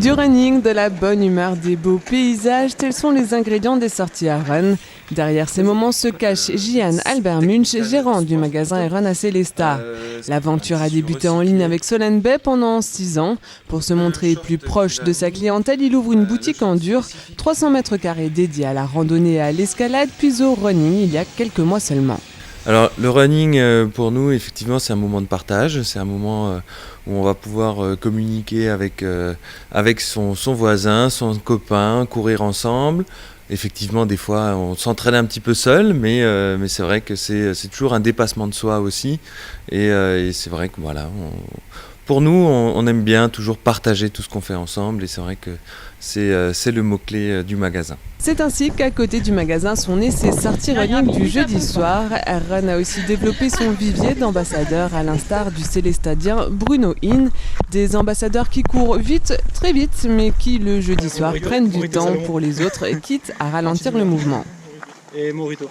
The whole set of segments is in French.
Du running, de la bonne humeur, des beaux paysages, tels sont les ingrédients des sorties à Run. Derrière ces moments se cache Gian Albert Munch, gérant du magasin Run à Sélestat. L'aventure a débuté en ligne avec Solène Bay pendant 6 ans. Pour se montrer plus proche de sa clientèle, il ouvre une boutique en dur, 300 mètres carrés dédiée à la randonnée et à l'escalade, puis au running il y a quelques mois seulement. Alors le running pour nous effectivement c'est un moment de partage, c'est un moment où on va pouvoir communiquer avec son voisin, son copain, courir ensemble. Effectivement des fois on s'entraîne un petit peu seul mais c'est vrai que c'est toujours un dépassement de soi aussi et c'est vrai que voilà, pour nous on aime bien toujours partager tout ce qu'on fait ensemble et c'est vrai que c'est le mot-clé du magasin. C'est ainsi qu'à côté du magasin sont nées ces sorties running du jeudi soir. Run a aussi développé son vivier d'ambassadeurs à l'instar du célestadien Bruno In. Des ambassadeurs qui courent vite, très vite, mais qui le jeudi soir prennent du temps pour les autres, quitte à ralentir le mouvement. Et Morito.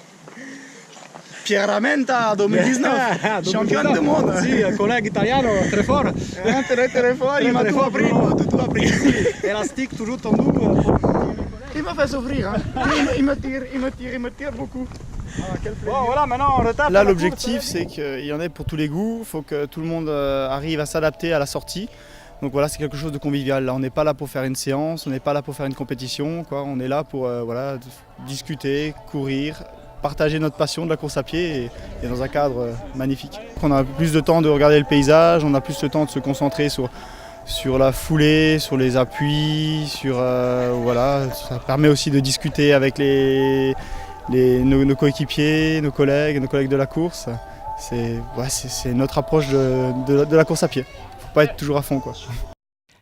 Pierramenta 2019, champion du monde. Si, un collègue italien très fort. Très fort, il m'a tout appris. Tout appris. Élastique, toujours tendu. Il m'a fait souffrir. Hein. Il me tire beaucoup. Bon, voilà, maintenant on retape. Là, l'objectif, c'est qu'il y en ait pour tous les goûts. Il faut que tout le monde arrive à s'adapter à la sortie. Donc voilà, c'est quelque chose de convivial. Là, on n'est pas là pour faire une séance, on n'est pas là pour faire une compétition. On est là pour discuter, courir, partager notre passion de la course à pied et dans un cadre magnifique. On a plus de temps de regarder le paysage, on a plus de temps de se concentrer sur la foulée, sur les appuis, ça permet aussi de discuter avec nos coéquipiers, nos collègues de la course. C'est notre approche de la course à pied. Faut pas être toujours à fond, quoi.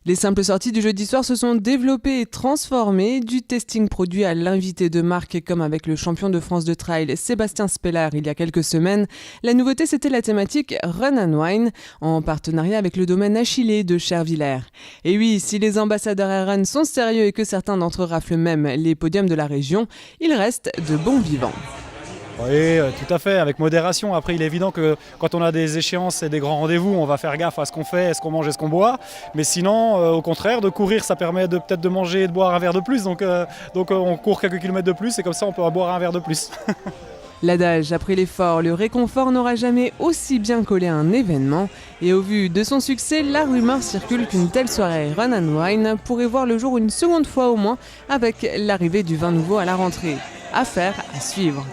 Les simples sorties du jeudi soir se sont développées et transformées, du testing produit à l'invité de marque comme avec le champion de France de trail Sébastien Speller il y a quelques semaines. La nouveauté c'était la thématique Run and Wine en partenariat avec le domaine Achillée de Chervillers. Et oui, si les ambassadeurs Run sont sérieux et que certains d'entre eux raflent même les podiums de la région, ils restent de bons vivants. Oui, tout à fait, avec modération. Après, il est évident que quand on a des échéances et des grands rendez-vous, on va faire gaffe à ce qu'on fait, ce qu'on mange et ce qu'on boit. Mais sinon, au contraire, de courir, ça permet peut-être de manger et de boire un verre de plus. Donc on court quelques kilomètres de plus et comme ça, on peut boire un verre de plus. L'adage, après l'effort, le réconfort n'aura jamais aussi bien collé à un événement. Et au vu de son succès, la rumeur circule qu'une telle soirée Run and Wine pourrait voir le jour une seconde fois au moins avec l'arrivée du vin nouveau à la rentrée. Affaire à suivre.